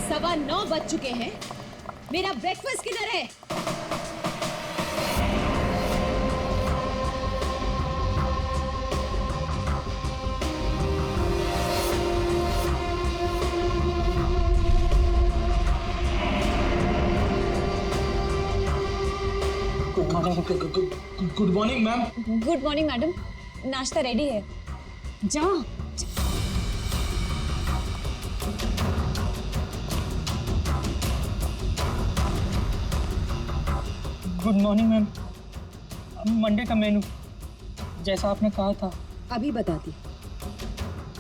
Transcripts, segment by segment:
9:15 बज चुके हैं। मेरा ब्रेकफास्ट किधर है? Good morning ma'am. Good morning madam, नाश्ता रेडी है, जाओ। Good morning ma'am. मंडे का मेनू जैसा आपने कहा था। अभी बताती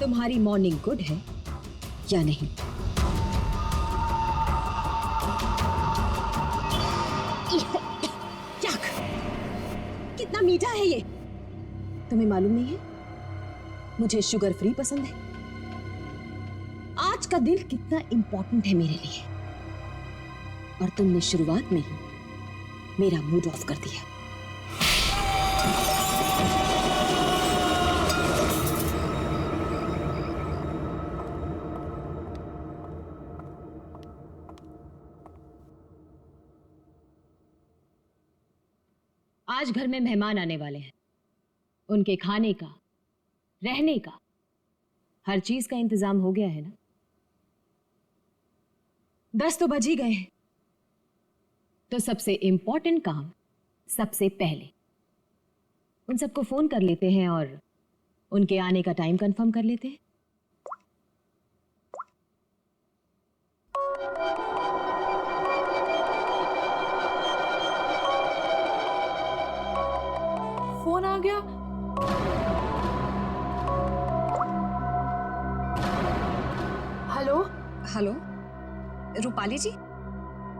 तुम्हारी मॉर्निंग गुड है या नहीं। कितना मीठा है ये, तुम्हें मालूम नहीं है? मुझे शुगर फ्री पसंद है। आज का दिन कितना इंपॉर्टेंट है मेरे लिए, और तुमने शुरुआत में ही मेरा मूड ऑफ कर दिया। आज घर में मेहमान आने वाले हैं। उनके खाने का, रहने का, हर चीज का इंतजाम हो गया है ना? 10 तो बज ही गए हैं। तो सबसे इंपॉर्टेंट काम सबसे पहले उन सबको फोन कर लेते हैं और उनके आने का टाइम कंफर्म कर लेते हैं। फोन आ गया। हेलो हेलो, रूपाली जी,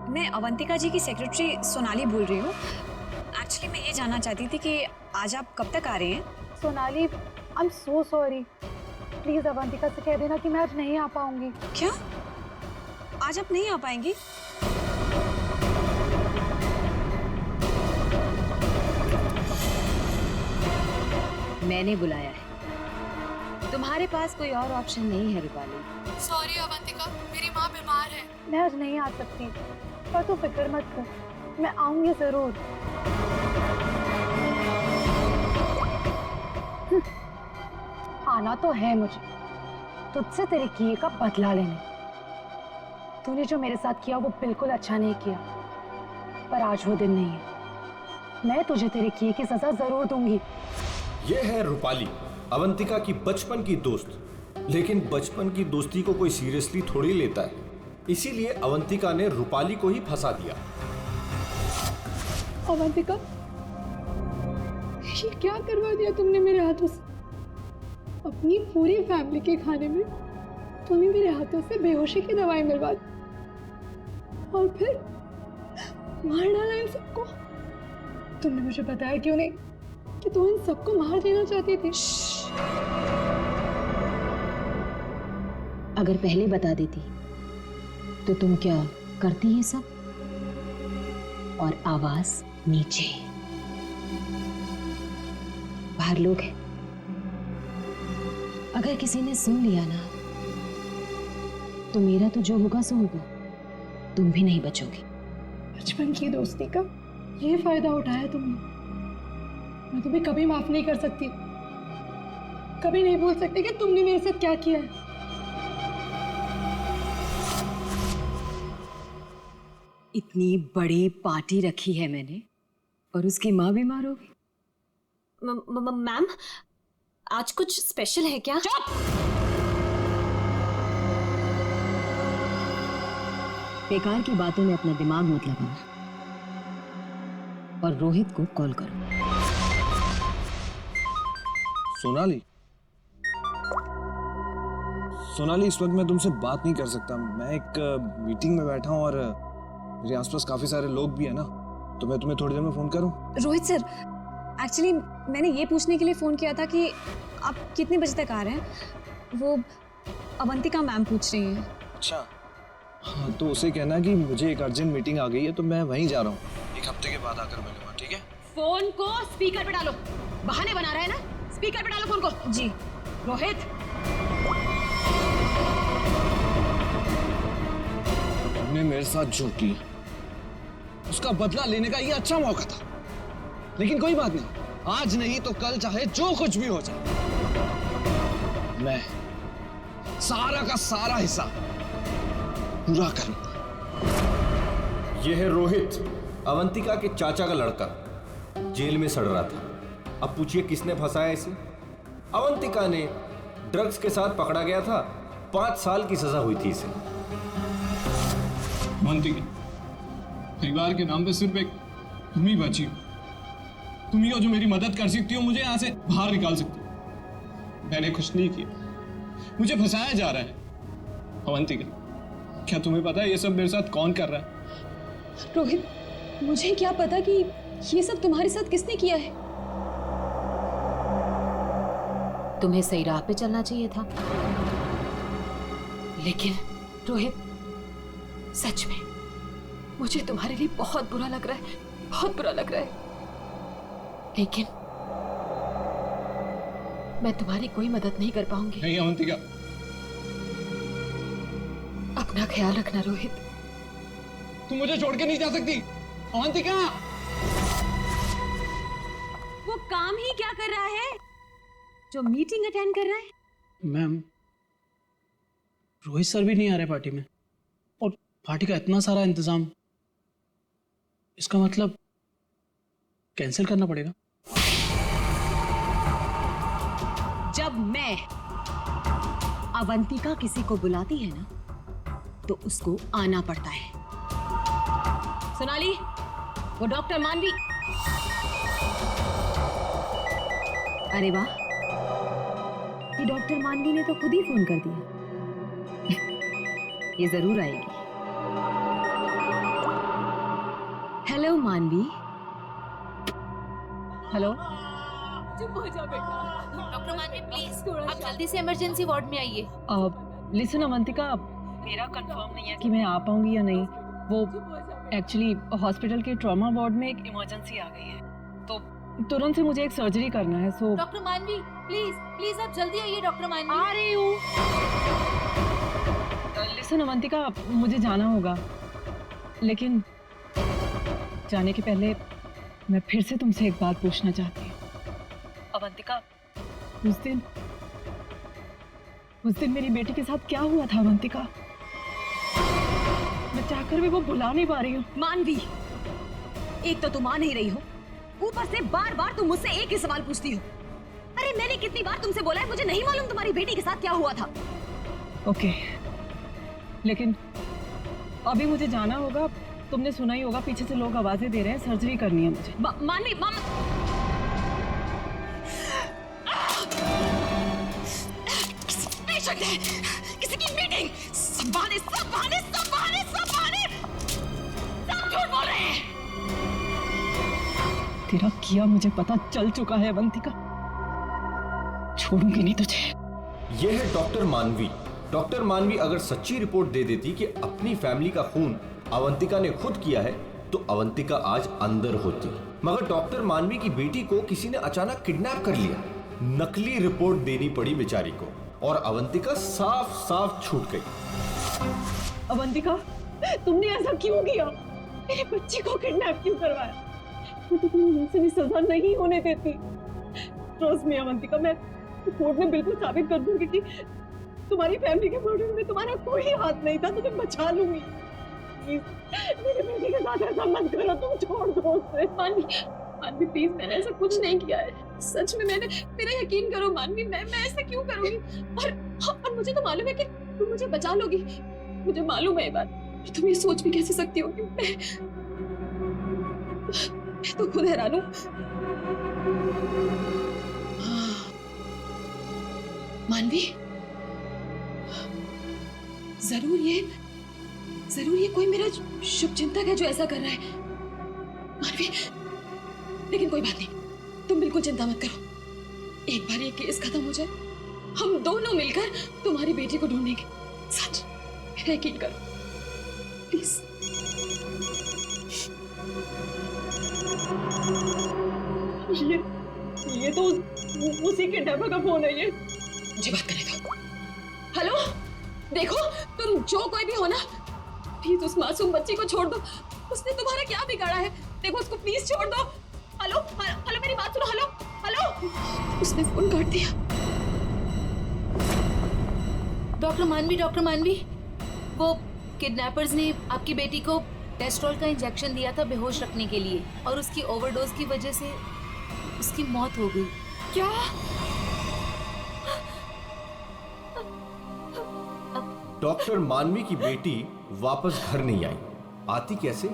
मैं अवंतिका जी की सेक्रेटरी सोनाली बोल रही हूँ। एक्चुअली मैं ये जानना चाहती थी कि आज आप कब तक आ रहे हैं? Sonali, I am so sorry. Please Avantika से कह देना कि मैं आज नहीं आ पाऊंगी। क्या आज आप नहीं आ पाएंगी? मैंने बुलाया है, तुम्हारे पास कोई और ऑप्शन नहीं है रूपाली। सॉरी अवंतिका, मेरी माँ बीमार है, मैं आज नहीं आ सकती। पर तू फिक्र मत कर, मैं आऊंगी जरूर। आना तो है मुझे, तुझसे तेरे किए का बदला लेने। तूने जो मेरे साथ किया वो बिल्कुल अच्छा नहीं किया, पर आज वो दिन नहीं है। मैं तुझे तेरे किए की सजा जरूर दूंगी। ये है रूपाली, अवंतिका की बचपन की दोस्त। लेकिन बचपन की दोस्ती को कोई सीरियसली थोड़ी लेता है, इसीलिए अवंतिका ने रूपाली को ही फंसा दिया। अवंतिका, ये क्या करवा दिया तुमने मेरे हाथों से? अपनी पूरी फैमिली के खाने में तुमने मेरे हाथों से बेहोशी की दवाई मिलवा दी, और फिर मार डाला इन सबको। तुमने मुझे बताया क्यों नहीं कि तुम इन सबको मार देना चाहती थी? अगर पहले बता देती तो तुम क्या करती ये सब? और आवाज नीचे, बाहर लोग हैं। अगर किसी ने सुन लिया ना तो मेरा तो जो होगा सो होगा, तुम भी नहीं बचोगी। बचपन की दोस्ती का ये फायदा उठाया तुमने। मैं तुम्हें कभी माफ नहीं कर सकती, कभी नहीं भूल सकती कि तुमने मेरे साथ क्या किया है। इतनी बड़ी पार्टी रखी है मैंने, और उसकी माँ बीमार होगी। मैम, आज कुछ स्पेशल है क्या? बेकार की बातों में अपना दिमाग मत लगाना, और रोहित को कॉल करो। सोनाली, सोनाली, इस वक्त मैं तुमसे बात नहीं कर सकता। मैं एक मीटिंग में बैठा हूँ और मेरे आसपास काफी सारे लोग भी हैं ना, तो मैं तुम्हें थोड़ी देर में फोन करूँ? रोहित सर, एक्चुअली मैंने ये पूछने के लिए फोन किया था कि आप कितने बजे तक आ रहे हैं। वो अवंतिका मैम पूछ रही हैं। अच्छा, हाँ, तो उसे कहना कि मुझे एक अर्जेंट मीटिंग आ गई है, तो मैं वहीं जा रहा हूँ। एक हफ्ते के बाद आकर मिलूंगा, ठीक है? फोन को स्पीकर पे डालो। बहाने बना रहा है ना, स्पीकर पे डालो फोन को। जी। रोहित, मेरे साथ जो किया, उसका बदला लेने का ये अच्छा मौका था। लेकिन कोई बात नहीं, आज नहीं तो कल चाहे जो कुछ भी हो जाए, मैं सारा का सारा हिस्सा पूरा करूंगा। यह है रोहित, अवंतिका के चाचा का लड़का, जेल में सड़ रहा था। अब पूछिए किसने फंसाया इसे? अवंतिका ने। ड्रग्स के साथ पकड़ा गया था, 5 साल की सजा हुई थी इसे। अवंतिका, परिवार के नाम पे सिर्फ एक तुम ही बची हो। तुम ही हो जो मेरी मदद कर सकती हो, मुझे यहाँ से बाहर निकाल सकती हो। मैंने कुछ नहीं किया, मुझे फंसाया जा रहा है। अवंतिका, क्या तुम्हें पता है ये सब मेरे साथ कौन कर रहा है? रोहित, मुझे क्या पता कि ये सब तुम्हारे साथ किसने किया है। तुम्हें सही राह पे चलना चाहिए था। लेकिन रोहित, सच में मुझे तुम्हारे लिए बहुत बुरा लग रहा है, बहुत बुरा लग रहा है। लेकिन मैं तुम्हारी कोई मदद नहीं कर पाऊंगी। नहीं अवंतिका, अपना ख्याल रखना रोहित। तुम मुझे छोड़ के नहीं जा सकती। अवंतिका, वो काम ही क्या कर रहा है जो मीटिंग अटेंड कर रहा है? मैम, रोहित सर भी नहीं आ रहे पार्टी में, और पार्टी का इतना सारा इंतजाम, इसका मतलब कैंसिल करना पड़ेगा। जब मैं अवंतिका किसी को बुलाती है ना, तो उसको आना पड़ता है। सोनाली, वो डॉक्टर मानवी। अरे वाह, ये डॉक्टर मानवी ने तो खुद ही फोन कर दिया। ये जरूर आएगी। हेलो मानवी। हेलो। चुप हो जाओ बेटा। डॉक्टर मानवी प्लीज आप जल्दी से इमरजेंसी वार्ड में आइए। लिसन अवंतिका, मेरा कंफर्म नहीं है कि मैं आ पाऊंगी या नहीं। वो एक्चुअली हॉस्पिटल के ट्रॉमा वार्ड में एक इमरजेंसी आ गई है, तो तुरंत से मुझे एक सर्जरी करना है। सो डॉक्टर मानवी प्लीज प्लीज आप जल्दी आइए। डॉक्टर मानवी आ रही हूँ। लिसन अवंतिका, मुझे जाना होगा, लेकिन जाने के पहले मैं फिर से तुमसे एक बात पूछना चाहती हूँ। अवंतिका, उस दिन मेरी बेटी के साथ क्या हुआ था अवंतिका? मैं चाहकर भी वो भुला नहीं पा रही हूँ। मानवी, एक तो तुम आ नहीं रही हो, ऊपर से बार बार तुम मुझसे एक ही सवाल पूछती हो। अरे मैंने कितनी बार तुमसे बोला है, मुझे नहीं मालूम तुम्हारी बेटी के साथ क्या हुआ था। ओके, लेकिन अभी मुझे जाना होगा। तुमने सुना ही होगा, पीछे से लोग आवाजें दे रहे हैं, सर्जरी करनी है मुझे। मानवी, पेशेंट है, किसी की मीटिंग। सब बहाने, सब बहाने, सब बहाने, सब बहाने, सब झूठ बोल रहे हैं। तेरा किया मुझे पता चल चुका है अवंतिका, छोड़ूंगी नहीं तुझे। यह है डॉक्टर मानवी। डॉक्टर मानवी अगर सच्ची रिपोर्ट दे देती कि अपनी फैमिली का खून अवंतिका ने खुद किया है, तो अवंतिका आज अंदर होती। मगर डॉक्टर मानवी की बेटी को किसी ने अचानक किडनैप कर लिया। नकली रिपोर्ट देनी पड़ी बेचारी को, और अवंतिका साफ साफ छूट गई। अवंतिका, तुमने ऐसा क्यों किया? मेरे बच्चे को किडनैप क्यों करवाया? तो तुम मुझसे भी सजा नहीं होने देती। ट्रस्ट मी अवंतिका, मैं कोर्ट में बिल्कुल साबित कर दूंगी कि तुम्हारी फैमिली के मर्डर में तुम्हारा कोई हाथ नहीं था। तुम्हें बचा लूंगी। मेरे बेटे के साथ ऐसा मत करो, तुम छोड़ दो उसे। मानवी प्लीज, मैंने ऐसा कुछ नहीं किया है। सच में मेरा यकीन करो मानवी, मैं ऐसा क्यों करूंगी? और मुझे तो मालूम है कि तुम मुझे बचा लोगी। मुझे मालूम है ये बात। तुम ये सोच भी कैसे सकती हो कि मैं तो खुद हैरान हूं। मानवी, जरूर ये कोई मेरा शुभचिंतक है जो ऐसा कर रहा है। मानवी, लेकिन कोई बात नहीं, तुम बिल्कुल चिंता मत करो। एक बार ये केस खत्म हो जाए, हम दोनों मिलकर तुम्हारी बेटी को ढूंढेंगे। सच, मेरा यकीन करो प्लीज। ये तो उसी किडनैपर का फोन है। ये मुझे बात करेगा। हेलो, देखो तुम जो कोई भी हो ना, प्लीज उस मासूम बच्ची को छोड़ दो, उसने तुम्हारा क्या बिगाड़ा है? देखो उसको प्लीज छोड़ दो। हेलो हेलो, मेरी बात सुनो। हेलो हेलो, उसने फोन काट दिया। डॉक्टर मानवी, वो किडनैपर्स ने आपकी बेटी को टेस्ट्रॉल का इंजेक्शन दिया था बेहोश रखने के लिए, और उसकी ओवरडोज की वजह से उसकी मौत हो गई। क्या? डॉक्टर मानवी की बेटी वापस घर नहीं आई। आती कैसे?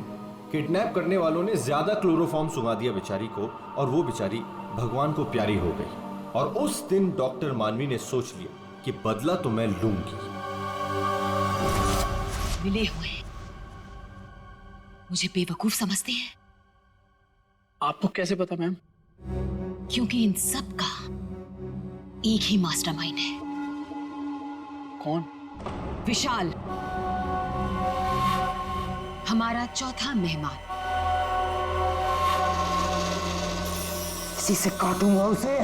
किडनैप करने वालों ने ज्यादा क्लोरोफॉर्म सुंघा दिया बेचारी को, और वो बेचारी भगवान को प्यारी हो गई। और उस दिन डॉक्टर मानवी ने सोच लिया कि बदला तो मैं लूंगी। मिले हुए मुझे बेवकूफ समझते हैं, आपको कैसे पता मैम? क्योंकि इन सब का एक ही मास्टरमाइंड है। कौन? विशाल, हमारा चौथा मेहमान। इसी से काटूंगा उसे।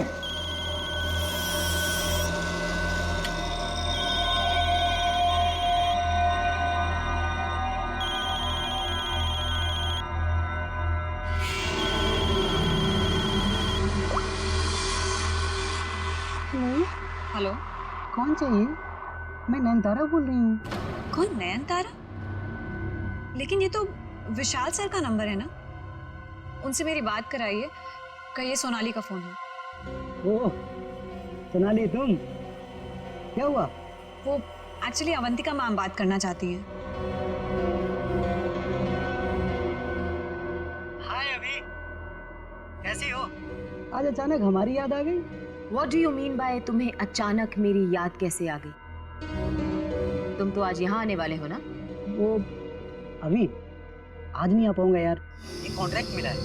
हेलो, कौन चाहिए? मैं नयनतारा बोल रही हूँ। कौन? नयनतारा? लेकिन ये तो विशाल सर का नंबर है ना, उनसे मेरी बात कराइए। कहिए सोनाली का फोन है। ओह सोनाली, तुम? क्या हुआ? वो एक्चुअली अवंतिका मैम बात करना चाहती हैं। हाय अभी, कैसी हो? आज अचानक हमारी याद आ गई। What do you mean by तुम्हें अचानक मेरी याद कैसे आ गई? तुम तो आज यहाँ आने वाले हो ना? वो अभी आज नहीं आ पाऊंगा यार, एक कॉन्ट्रैक्ट मिला है,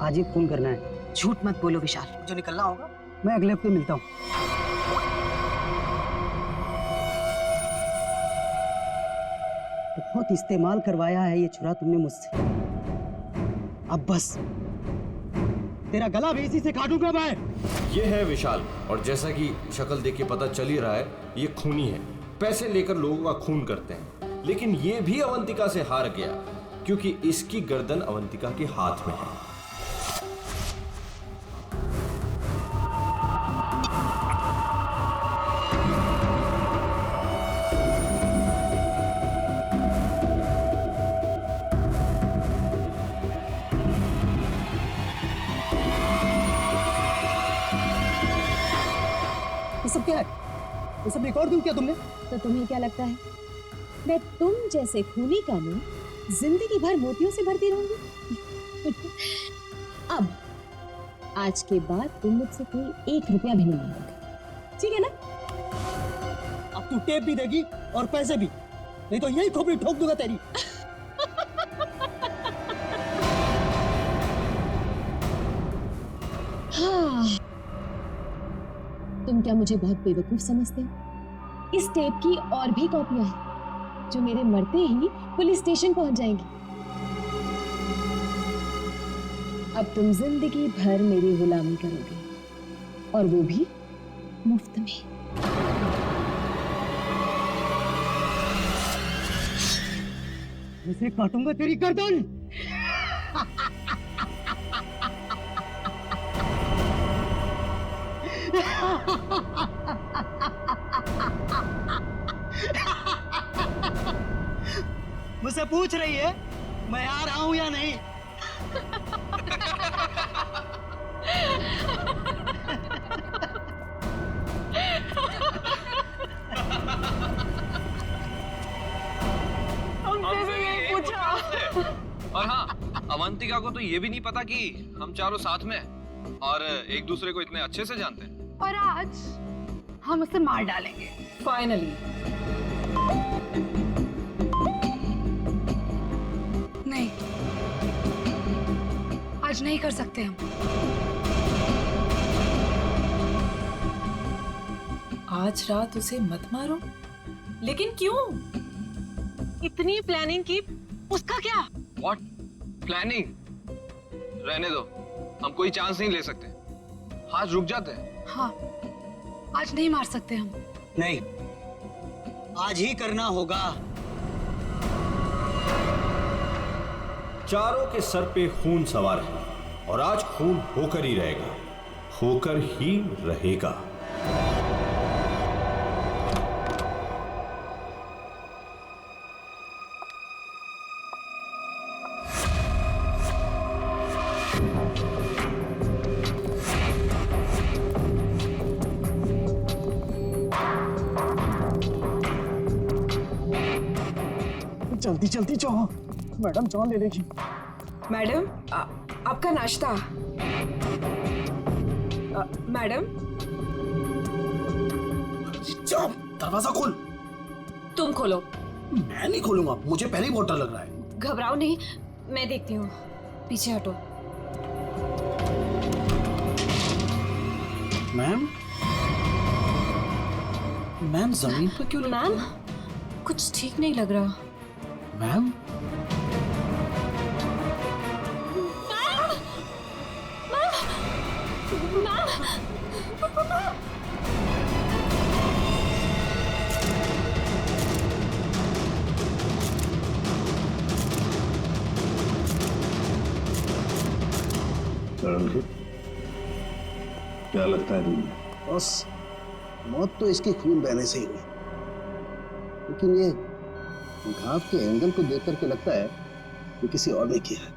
आज ही फोन करना है। झूठ मत बोलो विशाल। जो निकलना होगा मैं अगले हफ्ते मिलता हूँ। बहुत इस्तेमाल करवाया है ये छुरा तुमने मुझसे, अब बस तेरा गला भी इसी से काटूंगा मैं। ये है विशाल, और जैसा कि शक्ल देख के पता चल ही रहा है, ये खूनी है। पैसे लेकर लोगों का खून करते हैं। लेकिन ये भी अवंतिका से हार गया, क्योंकि इसकी गर्दन अवंतिका के हाथ में है। ये सब क्या है? ये सब रिकॉर्ड क्यों किया तुमने? तो तुम्हें क्या लगता है मैं तुम जैसे खूनी का मुंह जिंदगी भर मोतियों से भरती रहूंगी? अब आज के बाद तुम मुझसे कोई 1 रुपया भी नहीं मांगोगे, ठीक है ना? अब तू टेप भी देगी और पैसे भी, नहीं तो यही खोपड़ी ठोक दूंगा तेरी। हाँ, तुम क्या मुझे बहुत बेवकूफ समझते हो? इस टेप की और भी कॉपियां हैं जो मेरे मरते ही पुलिस स्टेशन पहुंच जाएंगी। अब तुम जिंदगी भर मेरी गुलामी करोगे, और वो भी मुफ्त में। इसे काटूंगा तेरी गर्दन। मुझसे पूछ रही है मैं आ रहा हूं या नहीं? हमसे भी नहीं पूछा। और हाँ, अवंतिका को तो ये भी नहीं पता कि हम चारों साथ में हैं और एक दूसरे को इतने अच्छे से जानते हैं। और आज हम उसे मार डालेंगे फाइनली। नहीं, आज नहीं कर सकते हम। आज रात उसे मत मारो। लेकिन क्यों? इतनी प्लानिंग की, उसका क्या? What? प्लानिंग? रहने दो, हम कोई चांस नहीं ले सकते। हाथ रुक जाते हैं। हाँ, आज नहीं मार सकते हम। नहीं, आज ही करना होगा। चारों के सर पे खून सवार है और आज खून होकर ही रहेगा, होकर ही रहेगा। जल्दी जल्दी जाओ, मैडम जान ले लेगी। मैडम आपका नाश्ता। मैडम जाओ, दरवाजा खोल। तुम खोलो। मैं नहीं खोलूंगा, मुझे पहले ही बहुत डर लग रहा है। घबराओ नहीं, मैं देखती हूँ। पीछे हटो। मैम, मैम जमीन पर क्यों? मैम कुछ ठीक नहीं लग रहा। मैम, क्या लगता है तुम्हें? बस मौत तो इसकी खून बहने से ही हुई, लेकिन ये घाव के एंगल को देख करके लगता है कि किसी और ने किया है।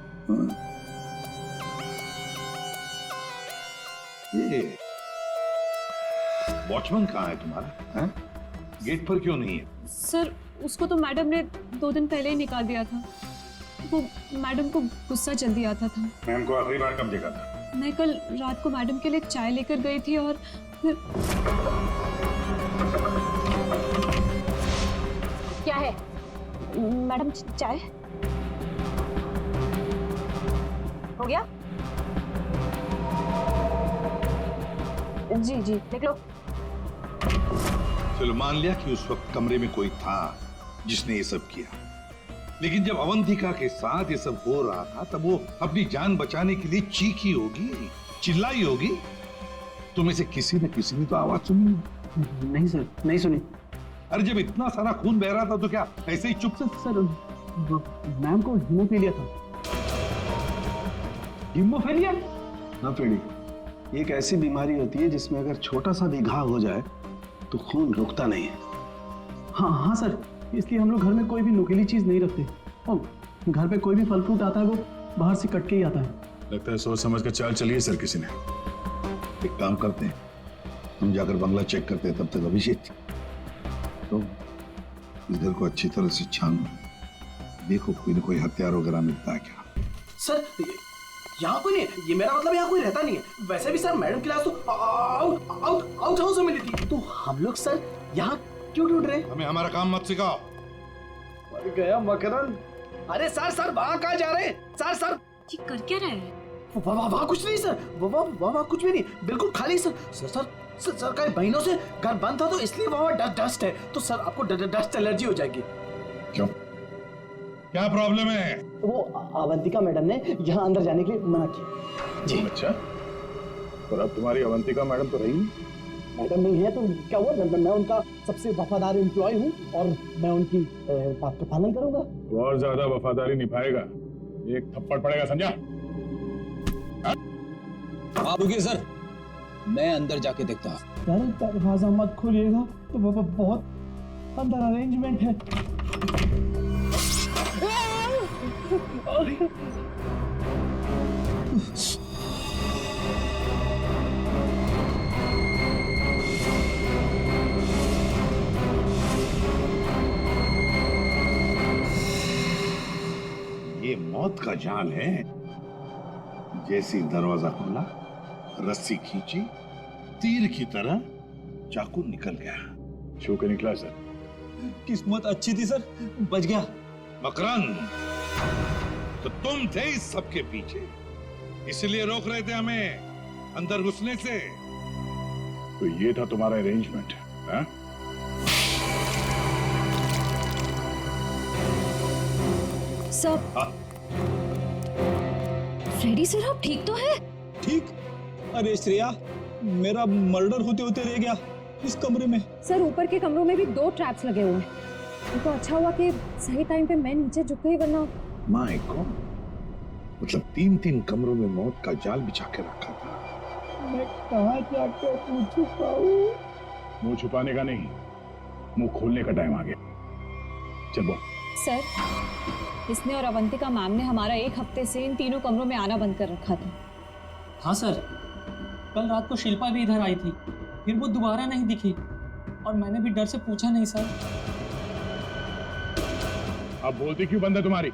ये वॉचमैन कहाँ है तुम्हारा? हैं? गेट पर क्यों नहीं है? सर उसको तो मैडम ने 2 दिन पहले ही निकाल दिया था। वो मैडम को गुस्सा जल्दी आता था। मैम को आखिरी बार कब देखा था? मैं कल रात को मैडम के लिए चाय लेकर गई थी और फिर... क्या है मैडम? चाय हो गया? जी जी देख लो। चलो मान लिया कि उस वक्त कमरे में कोई था जिसने ये सब किया, लेकिन जब अवंतिका के साथ ये सब हो रहा था तब वो अपनी जान बचाने के लिए चीखी होगी, चिल्लाई होगी। तुम इसे किसी न किसी ने तो आवाज सुनी? नहीं सर, नहीं सुनी। अरे जब इतना सारा खून बह रहा था तो क्या ऐसे ही चुप से? सर मैम को हीमोफीलिया था। हीमोफीलिया? ना फेड़ी, ये एक ऐसी बीमारी होती है जिसमें अगर छोटा सा भी घाव हो जाए तो खून रुकता नहीं है। हाँ हाँ सर, इसलिए हम लोग घर में कोई भी नुकीली चीज नहीं रखते और घर पे कोई भी फल फ्रूट आता है वो बाहर से कट के ही आता है। लगता है सोच समझ कर चाल चलिए सर किसी ने। एक काम करते हैं, हम जाकर बंगला चेक करते हैं, तब तक अभिषेक तो इस घर को अच्छी तरह से छान देखो, कोई न कोई हथियार वगैरह मिलता है क्या। सर यहाँ कोई नहीं, ये मेरा मतलब यहाँ कोई रहता नहीं है। वैसे भी सर मैडम की लाश तो आउट हाउस में मिली थी, तो हम लोग सर यहाँ क्यों ढूंढ रहे? हमें हमारा काम मत सिखाओ। मर गया मकरन। अरे सर वहाँ कहाँ जा रहे हैं? सर ये कर क्या रहे हैं? वहाँ कुछ नहीं सर, वहाँ कुछ भी नहीं, बिल्कुल खाली सर का महीनों से घर बंद था तो इसलिए वहाँ डस्ट है, तो सर आपको डस्ट एलर्जी हो जाएगी। क्यों, क्या प्रॉब्लम है? वो अवंतिका मैडम ने यहाँ अंदर जाने के लिए मना किया जी। अच्छा, और अब तुम्हारी अवंतिका मैडम तो रही मैडम नहीं है तो क्या हुआ? मैं उनका सबसे वफादार एम्प्लॉय हूँ और मैं उनकी बात का पालन करूंगा। और ज्यादा वफादारी निभाएगा, एक थप्पड़ पड़ेगा, समझा? आप रुकिए सर, मैं अंदर जाके देखता हूँ। सर दरवाजा मत खोलिएगा, तो बहुत अंदर अरेंजमेंट है। ये मौत का जाल है। जैसे दरवाजा खोला, रस्सी खींची, तीर की तरह चाकू निकल गया। छू के निकला सर। किस्मत अच्छी थी सर, बच गया। मकरंद, तो तुम थे इस सबके पीछे, इसलिए रोक रहे थे हमें अंदर घुसने से। तो ये था तुम्हारा अरेंजमेंट, हाँ? सर फ्रेडी सर आप ठीक तो है? ठीक? अरे श्रेया, मेरा मर्डर होते होते रह गया इस कमरे में। सर ऊपर के कमरों में भी 2 ट्रैप्स लगे हुए हैं। तो अच्छा हुआ कि सही टाइम पे मैं नीचे झुक गई, वरना माय गॉड, मतलब 3-3 कमरों में मौत का जाल बिछा के रखा था। मैं कहाँ जाकर मुंह छुपाऊं? मुंह छुपाने का नहीं, मुंह खोलने का टाइम आ गया। चल बोल। सर, इसने और अवंतिका मैम ने हमारा 1 हफ्ते से इन तीनों कमरों में आना बंद कर रखा था। हाँ सर, कल रात को शिल्पा भी इधर आई थी, फिर वो दोबारा नहीं दिखी और मैंने भी डर से पूछा नहीं सर। अब बोलती क्यों बंद है तुम्हारी?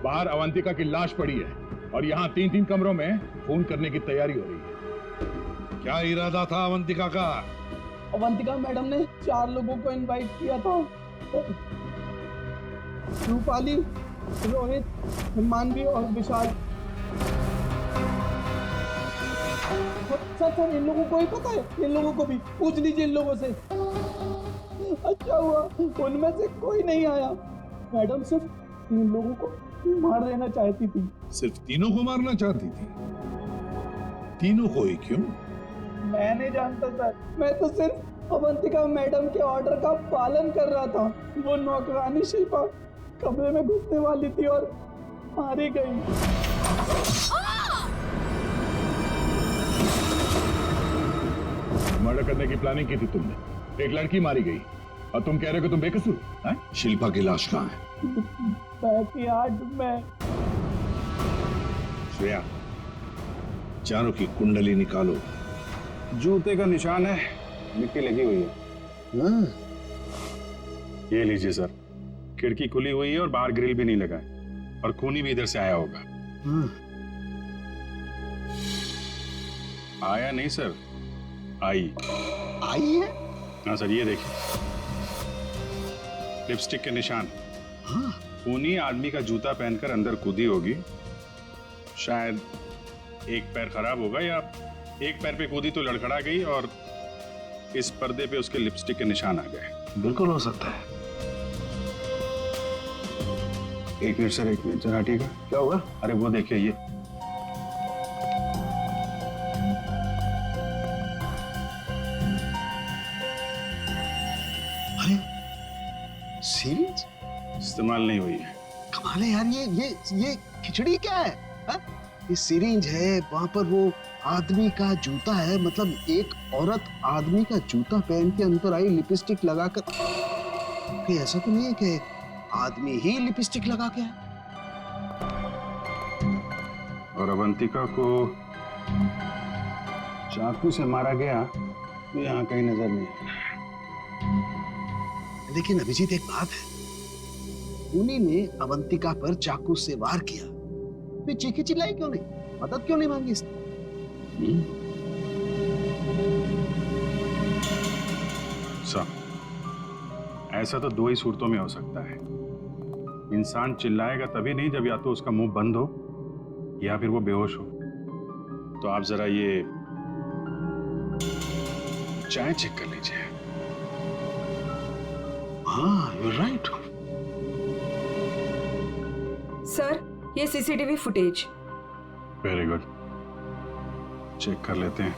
बाहर अवंतिका की लाश पड़ी है और यहाँ 3-3 कमरों में फोन करने की तैयारी हो रही है। क्या इरादा था अवंतिका का? अवंतिका मैडम ने 4 लोगों को इनवाइट किया था। रूपाली, रोहित, मानवी और विशाल। सर इन लोगों को ही पता है, इन लोगों को भी पूछ लीजिए इन लोगों से। अच्छा हुआ उनमें से कोई नहीं आया। मैडम सिर्फ इन लोगों को मार देना चाहती थी। सिर्फ तीनों को मारना चाहती थी? तीनों को ही क्यों? मैं नहीं जानता सर, मैं तो सिर्फ अवंतिका मैडम के ऑर्डर का पालन कर रहा था। वो नौकरानी शिल्पा कमरे में घुसने वाली थी और मारी गई। मर्डर करने की प्लानिंग की थी तुमने, एक लड़की मारी गई और तुम कह रहे हो कि तुम बेकसूर हैं? शिल्पा की लाश कहाँ है? बैकयार्ड में। श्रेया, चारों की कुंडली निकालो। जूते का निशान है, मिट्टी लगी हुई है। ये लीजिए सर, खिड़की खुली हुई है और बाहर ग्रिल भी नहीं लगा है और खूनी भी इधर से आया होगा। आया नहीं सर, आई है? हाँ सर, ये देखिए लिपस्टिक के निशान। खूनी आदमी का जूता पहनकर अंदर कूदी होगी। शायद एक पैर खराब होगा या एक पैर पे कूदी तो लड़खड़ा गई और इस पर्दे पे उसके लिपस्टिक के निशान आ गए। बिल्कुल हो सकता है। एक मिनट सर, एक मिनट जरा हटिएगा। क्या होगा? अरे वो देखिए, ये अरे सीरीज इस्तेमाल नहीं हुई है। कमाल है यार, ये खिचड़ी क्या है? हा? ये सिरिंज है, वहां पर वो आदमी का जूता है। मतलब एक औरत आदमी का जूता पहन के अंदर आई लिपस्टिक लगाकर। कहीं ऐसा तो नहीं है कि आदमी ही लिपस्टिक लगा के आया? और अवंतिका को चाकू से मारा गया तो यहाँ कहीं नजर नहीं आया। लेकिन अभिजीत एक बात है, उन्हीं ने अवंतिका पर चाकू से वार किया, फिर चीखी चिल्लाई क्यों नहीं? मदद क्यों नहीं मांगी इसने? ऐसा तो 2 ही सूरतों में हो सकता है। इंसान चिल्लाएगा तभी नहीं जब या तो उसका मुंह बंद हो या फिर वो बेहोश हो। तो आप जरा ये चाय चेक कर लीजिए। हाँ, यू आर राइट। सर, ये CCTV footage. Very good, check कर लेते हैं।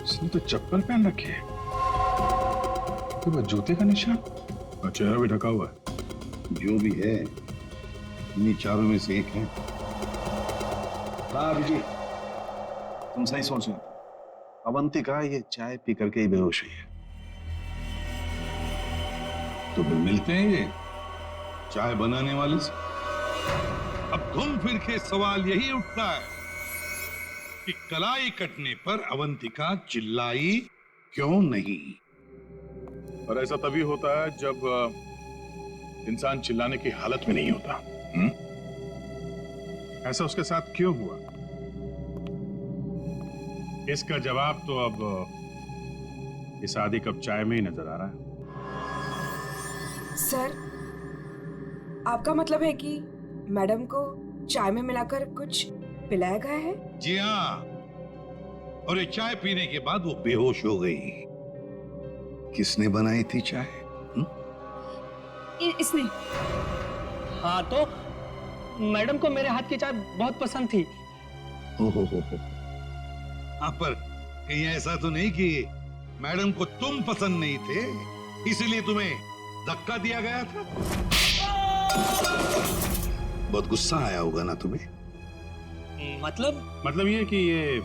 इसने तो चप्पल पहन रखी है, तो वो जूते का निशान और चेहरा भी ढका हुआ है। जो भी है, इन्हीं चारों में से एक है। हाँ अभिजीत, तुम सही सोच रहे हो। अवंतिका ये चाय पी करके ही बेहोश हुई है। तो फिर मिलते हैं ये चाय बनाने वाले से। अब घूम फिर के सवाल यही उठता है कि कलाई कटने पर अवंतिका चिल्लाई क्यों नहीं? और ऐसा तभी होता है जब इंसान चिल्लाने की हालत में नहीं होता। ऐसा उसके साथ क्यों हुआ? इसका जवाब तो अब इस आदि कप चाय में ही नजर आ रहा है। सर, आपका मतलब है कि मैडम को चाय में मिलाकर कुछ पिलाया गया है? जी हाँ, और ये चाय पीने के बाद वो बेहोश हो गई। किसने बनाई थी चाय? इसने। हाँ तो मैडम को मेरे हाथ की चाय बहुत पसंद थी। ओहो हाँ, पर कहीं ऐसा तो नहीं कि मैडम को तुम पसंद नहीं थे इसलिए तुम्हें धक्का दिया गया था? बहुत गुस्सा आया होगा ना तुम्हें? मतलब ये कि ये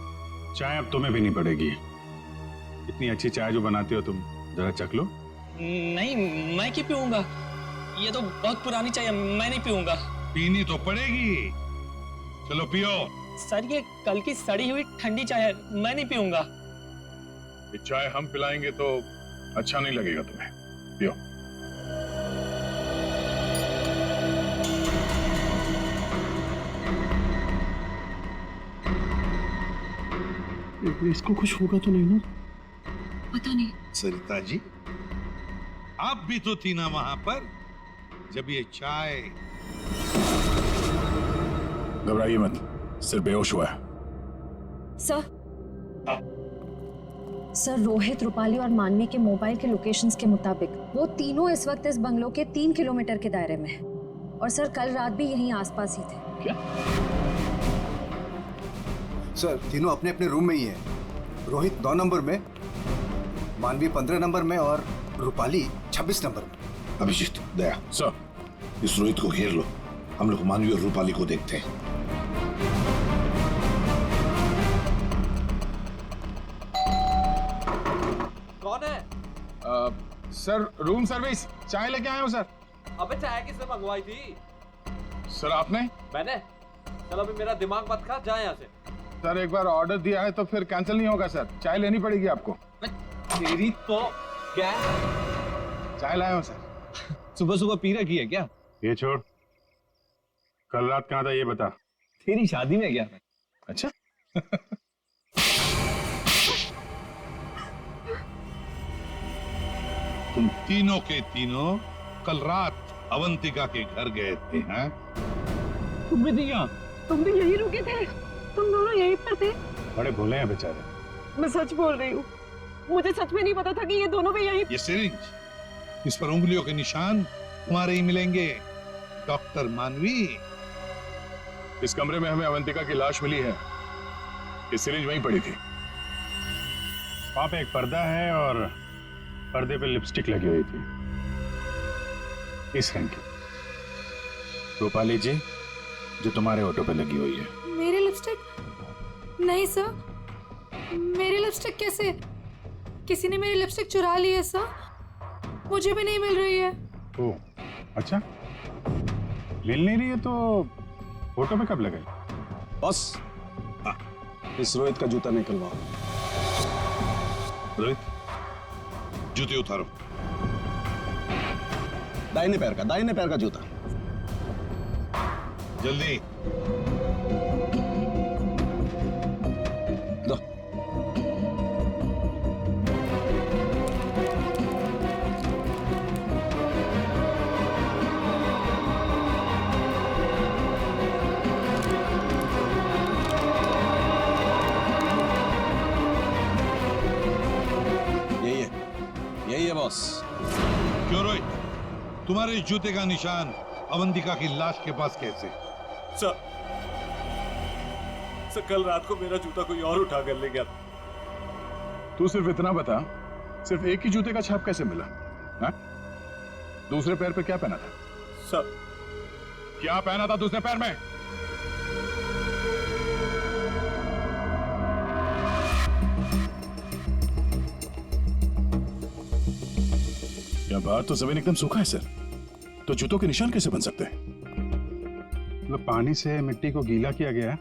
चाय अब तुम्हें भी नहीं पड़ेगी। इतनी अच्छी चाय जो बनाते हो तुम, जरा चख लो। नहीं, मैं क्यों पीऊंगा? ये तो बहुत पुरानी चाय है, मैं नहीं पीऊंगा। पीनी तो पड़ेगी, चलो पियो। सर ये कल की सड़ी हुई ठंडी चाय है, मैं नहीं पीऊंगा। ये चाय हम पिलाएंगे तो अच्छा नहीं लगेगा तुम्हें, पियो। इसको कुछ होगा तो नहीं ना? पता नहीं। सरिता जी, आप भी तो थी ना वहां पर जब ये चाय। घबराइए मत, सिर्फ बेहोश हुआ है। सर रोहित, रूपाली और मानवी के मोबाइल के लोकेशंस के मुताबिक वो तीनों इस वक्त इस बंगलों के 3 किलोमीटर के दायरे में हैं। और सर कल रात भी यहीं आसपास ही थे। क्या? सर तीनों अपने अपने रूम में ही है। रोहित 9 नंबर में, मानवी 15 नंबर में और रूपाली 26 नंबर में। अभिजीत, दया सर, इस रोहित को घेर लो, हम लोग मानवी और रूपाली को देखते हैं। कौन है? सर रूम सर्विस, चाय लेके आए हो सर। अबे चाय किसने मंगवाई थी? सर आपने? मैंने। चलो अभी मेरा दिमाग मत खा, जा यहाँ से। सर एक बार ऑर्डर दिया है तो फिर कैंसिल नहीं होगा सर, चाय लेनी पड़ेगी आपको। तेरी तो क्या? चाय लाया हूँ सर। सुबह सुबह पी रखी है क्या? ये छोड़, कल रात कहाँ था ये बता। तेरी शादी में गया मैं। अच्छा। तुम तीनों के तीनों कल रात अवंतिका के घर गए थे, हैं? तुम भी दिया? तुम भी यही रुके थे? तुम दोनों यहीं पर थे? बड़े भोले हैं बेचारे। मैं सच बोल रही हूँ, मुझे सच में नहीं पता था कि ये दोनों भी यहीं। ये सिरिंज, इस पर उंगलियों के निशान तुम्हारे ही मिलेंगे, डॉक्टर मानवी। इस कमरे में हमें अवंतिका की लाश मिली है, ये सिरिंज वहीं पड़ी थी। वहां पे एक पर्दा है और पर्दे पे लिपस्टिक लगी हुई थी, इस रंग की। रूपाली जी, जो तुम्हारे ऑटो पे लगी हुई है। मेरी लिपस्टिक? नहीं सर, मेरी लिपस्टिक कैसे? किसी ने मेरी लिपस्टिक चुरा ली है सर, मुझे भी नहीं मिल रही है। ओह, अच्छा, मिल नहीं रही है तो फोटो पे कब लगाई? बस इस रोहित का जूता निकलवाओ। रोहित, जूते उतारो। दाहिने पैर का जूता। जल्दी। दो। यही है बॉस। क्यों रोहित, तुम्हारे जूते का निशान अवंतिका की लाश के पास कैसे? सर, कल रात को मेरा जूता कोई और उठा कर ले गया। तू सिर्फ इतना बता, सिर्फ एक ही जूते का छाप कैसे मिला? हा? दूसरे पैर पे क्या पहना था? सर, क्या पहना था दूसरे पैर में? क्या बात, तो जमीन एकदम सूखा है सर, तो जूतों के निशान कैसे बन सकते हैं? मतलब पानी से मिट्टी को गीला किया गया है,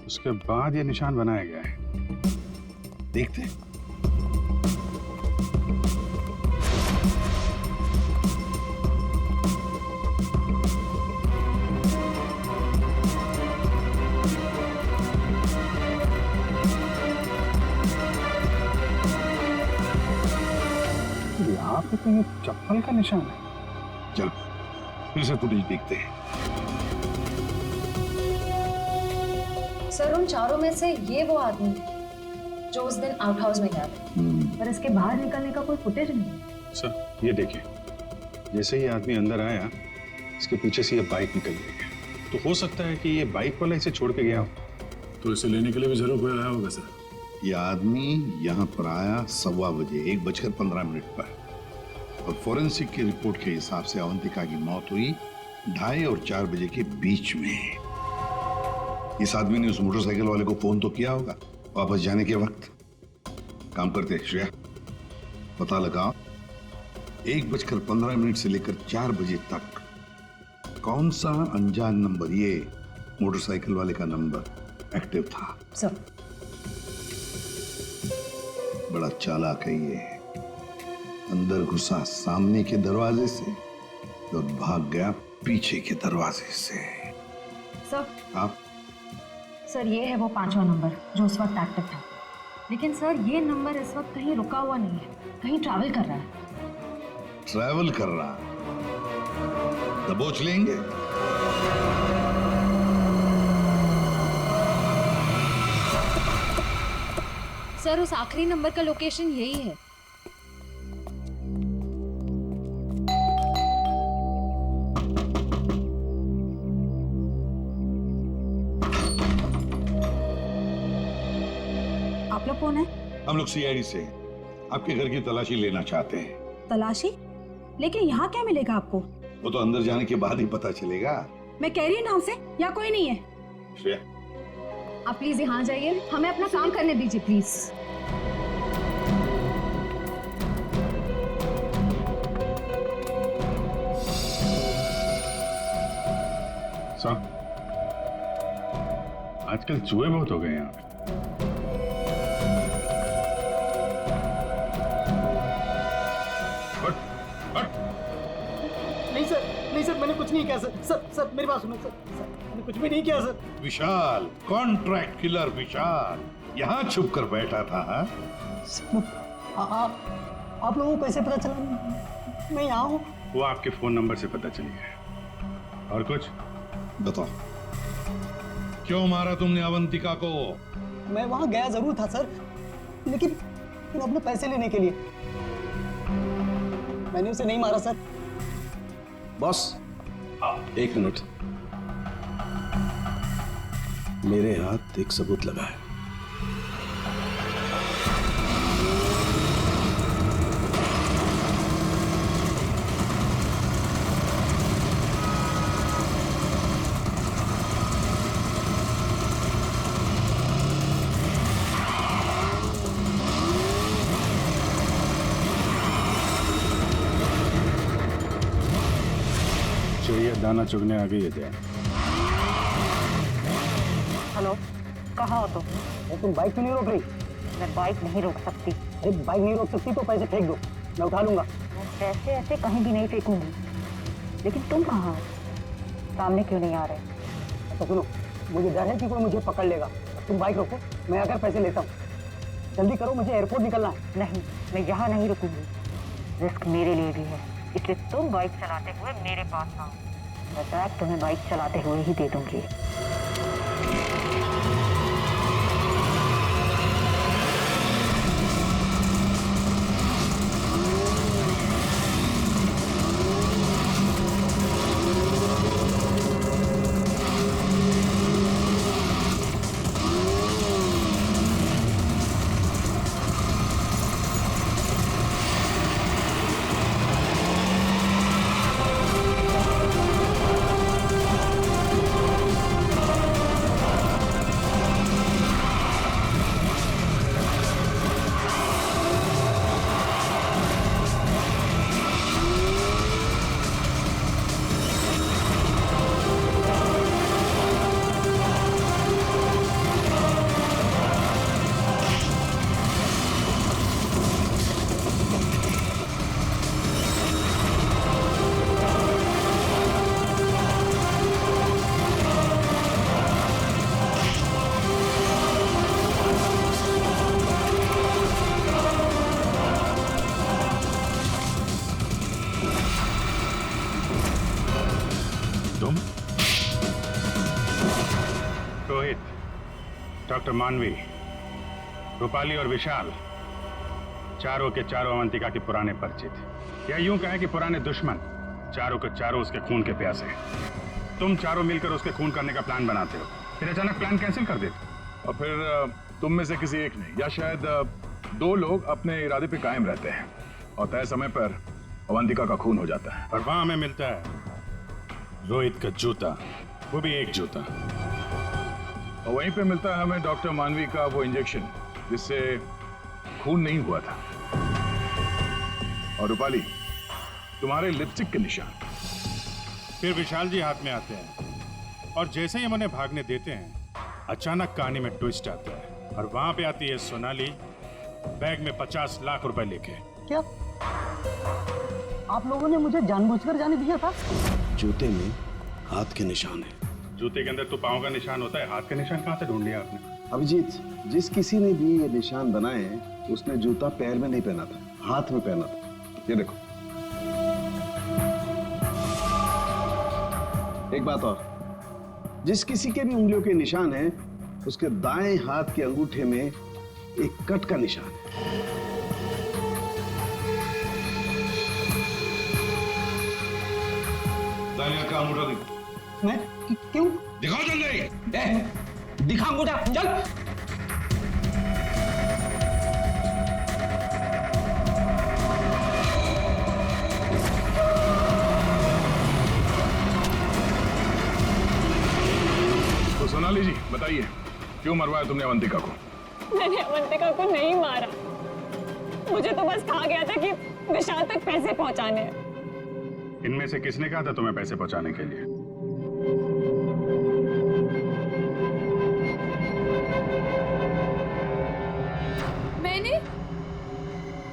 उसके बाद ये निशान बनाया गया है। देखते हैं। यहाँ पे तो ये चप्पल का निशान है। चलो फिर से फुटेज देखते हैं। सर उन चारों में से ये वो आदमी है जो उस दिन आउट हाउस में गया था, पर इसके बाहर निकलने का कोई फुटेज नहीं। सर ये देखिए, जैसे ये आदमी अंदर आया, इसके पीछे से ये बाइक निकल गई। तो हो सकता है कि ये बाइक वाला इसे छोड़ के गया हो। तो इसे लेने के लिए भी जरूर कोई आया होगा सर। ये आदमी यहाँ पर आया 1:15 बजे, 1:15 पर, और फोरेंसिक की रिपोर्ट के हिसाब से अवंतिका की मौत हुई 2:30 और 4 बजे के बीच में। इस आदमी ने उस मोटरसाइकिल वाले को फोन तो किया होगा वापस जाने के वक्त। काम करते हैं श्रेया, पता लगाओ 1:15 से लेकर 4 बजे तक कौन सा अनजान नंबर, ये मोटरसाइकिल वाले का नंबर एक्टिव था। सर बड़ा चालाक है ये, अंदर घुसा सामने के दरवाजे से और भाग गया पीछे के दरवाजे से। सर आप सर ये है वो 5वां नंबर जो उस वक्त एक्टिव था, लेकिन सर ये नंबर इस वक्त कहीं रुका हुआ नहीं है, कहीं ट्रैवल कर रहा है। ट्रैवल कर रहा, दबोच लेंगे। सर उस आखिरी नंबर का लोकेशन यही है। आप लोग कौन है? हम लोग सीआईडी से आपके घर की तलाशी लेना चाहते हैं। तलाशी? लेकिन यहाँ क्या मिलेगा आपको? वो तो अंदर जाने के बाद ही पता चलेगा। मैं कह रही हूँ ना उसे, यहाँ कोई नहीं है। श्रेया आप प्लीज यहाँ जाइए, हमें अपना काम करने दीजिए प्लीज। साहब आजकल चूहे बहुत हो गए यहाँ पे। नहीं सर मैंने कुछ नहीं किया सर। सर मेरी बात सुनो सर, मैंने कुछ भी नहीं किया सर। विशाल, कॉन्ट्रैक्ट किलर विशाल, यहाँ छुप कर बैठा था। आप लोगों को कैसे पता चला मैं यहाँ हूँ? वो आपके फोन नंबर से पता चली है। और कुछ बताओ, क्यों मारा तुमने अवंतिका को? मैं वहाँ गया जरूर था सर, लेकिन अपने पैसे लेने के लिए। मैंने उसे नहीं मारा सर। बॉस एक मिनट, मेरे हाथ एक सबूत लगा है। दाना चुगने आ गई है क्या? हेलो, कहाँ हो तुम? तुम बाइक क्यों नहीं रोक रही? मैं बाइक नहीं रोक सकती। अरे बाइक नहीं रोक सकती तो पैसे फेंक दो, मैं उठा लूंगा। मैं पैसे ऐसे कहीं भी नहीं फेंकूंगी। लेकिन तुम कहाँ हो? सामने क्यों नहीं आ रहे? तो सुनो, मुझे डर है कि कोई मुझे पकड़ लेगा। तुम बाइक रोको, मैं आकर पैसे लेता हूँ। जल्दी करो, मुझे एयरपोर्ट निकलना है। नहीं, मैं यहाँ नहीं रुकूंगी। रिस्क मेरे लिए भी है, इसलिए तुम बाइक चलाते हुए मेरे पास आओ। मैं बैग तुम्हें बाइक चलाते हुए ही दे दूंगी। डॉक्टर मानवी, रूपाली और विशाल चारों के चारों अवंतिका के पुराने परिचित, या यूं कहें कि पुराने दुश्मन। चारों के चारों उसके खून के प्यासे। तुम चारों मिलकर उसके खून करने का प्लान बनाते हो, फिर अचानक प्लान कैंसिल कर देते हो। और फिर तुम में से किसी एक ने या शायद दो लोग अपने इरादे पे कायम रहते हैं और तय समय पर अवंतिका का खून हो जाता है। और वहां हमें मिलता है रोहित का जूता, वो भी एक जूता। और वहीं पे मिलता है हमें डॉक्टर मानवी का वो इंजेक्शन जिससे खून नहीं हुआ था। और रूपाली, तुम्हारे लिपस्टिक के निशान। फिर विशाल जी हाथ में आते हैं और जैसे ही हम उन्हें भागने देते हैं, अचानक कहानी में ट्विस्ट आता है और वहां पे आती है सोनाली बैग में 50 लाख रुपए लेके। क्या आप लोगों ने मुझे जानबूझकर जाने दिया था? जूते में हाथ के निशान है। जूते के अंदर तो पांव का निशान होता है, हाथ का निशान कहां से ढूंढ लिया आपने? अभिजीत, जिस किसी ने भी ये निशान बनाए हैं उसने जूता पैर में नहीं पहना था, हाथ में पहना था। ये देखो। एक बात और, जिस किसी के भी उंगलियों के निशान हैं उसके दाएं हाथ के अंगूठे में एक कट का निशान है। दानिया का अंगूठा दिखा। मैं क्यों? दिखाओ जल्दी। दिखा अंगूठा, चल। तो सोनाली जी बताइए, क्यों मरवाया तुमने अवंतिका को? मैंने अवंतिका को नहीं मारा, मुझे तो बस कहा गया था कि विशाल तक पैसे पहुंचाने हैं। इनमें से किसने कहा था तुम्हें पैसे पहुंचाने के लिए?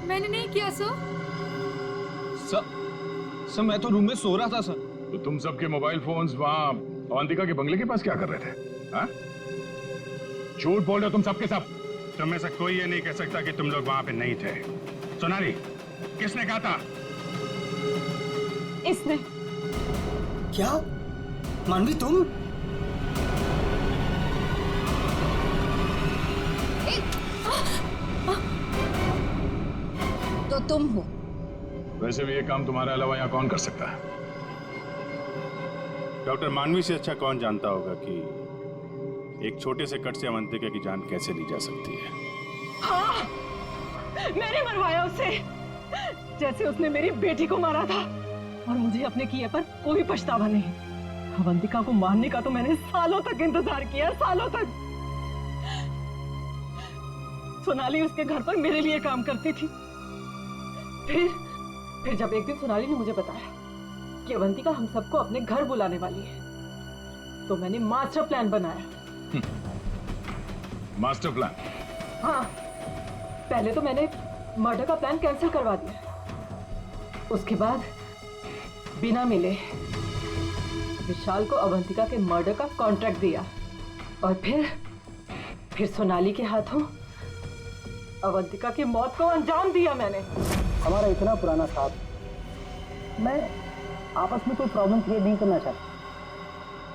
मैंने नहीं किया सर। सर मैं तो रूम में सो रहा था सर। तो तुम सबके मोबाइल फोन्स वहां अवंतिका के बंगले के पास क्या कर रहे थे? हाँ? झूठ बोल रहे हो तुम सबके सब। तुम में से कोई ये नहीं कह सकता कि तुम लोग वहां पे नहीं थे। सोनाली, किसने कहा था? इसने। क्या? मानवी तुम? तो तुम हो। वैसे भी ये काम तुम्हारे अलावा यहाँ कौन कर सकता है? डॉक्टर मानवी से अच्छा कौन जानता होगा कि एक छोटे से कट से अवंतिका की जान कैसे ली जा सकती है। हाँ, मैंने मरवाया उसे, जैसे उसने मेरी बेटी को मारा था। और मुझे अपने किए पर कोई पछतावा नहीं। अवंतिका को मारने का तो मैंने सालों तक इंतजार किया, सालों तक। सोनाली उसके घर पर मेरे लिए काम करती थी। फिर जब एक दिन सोनाली ने मुझे बताया कि अवंतिका हम सबको अपने घर बुलाने वाली है, तो मैंने मास्टर प्लान बनाया। Master plan? हाँ, पहले तो मैंने मर्डर का प्लान कैंसिल करवा दिया। उसके बाद बिना मिले विशाल को अवंतिका के मर्डर का कॉन्ट्रैक्ट दिया और फिर सोनाली के हाथों अवंतिका की मौत को अंजाम दिया मैंने। हमारा इतना पुराना साथ, मैं आपस में कोई प्रॉब्लम क्रिएट नहीं करना चाहता।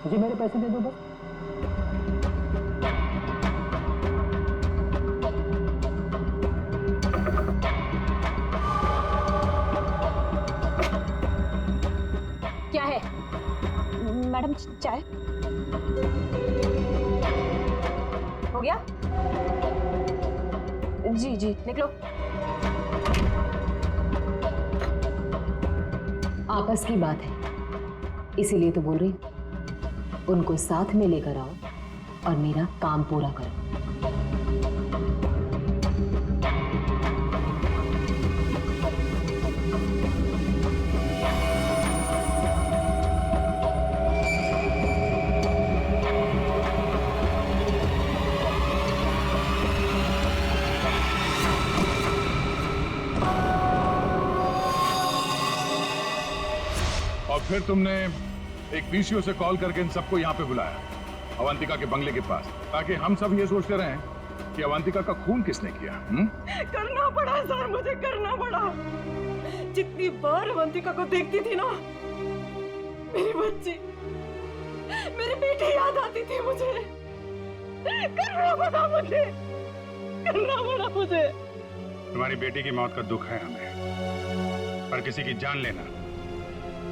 मुझे मेरे पैसे दे दो बस। क्या है? मैडम चाय हो गया? जी जी, निकलो। आपस की बात है, इसीलिए तो बोल रही हूं। उनको साथ में लेकर आओ और मेरा काम पूरा करो। और फिर तुमने एक पीसीओ से कॉल करके इन सबको यहाँ पे बुलाया, अवंतिका के बंगले के पास, ताकि हम सब ये सोचते रहें कि अवंतिका का खून किसने किया। करना पड़ा सर, मुझे करना पड़ा। जितनी बार अवंतिका को देखती थी ना, मेरी बच्ची, मेरी बेटी याद आती थी मुझे। करना पड़ा मुझे, करना पड़ा मुझे। तुम्हारी बेटी की मौत का दुख है हमें, पर किसी की जान लेना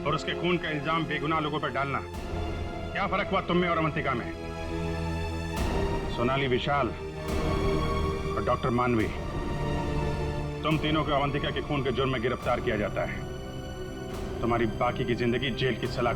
और उसके खून का इल्जाम बेगुनाह लोगों पर डालना, क्या फर्क हुआ तुम में और अवंतिका में? सोनाली, विशाल और डॉक्टर मानवी, तुम तीनों को अवंतिका के खून के जुर्म में गिरफ्तार किया जाता है। तुम्हारी बाकी की जिंदगी जेल की सलाख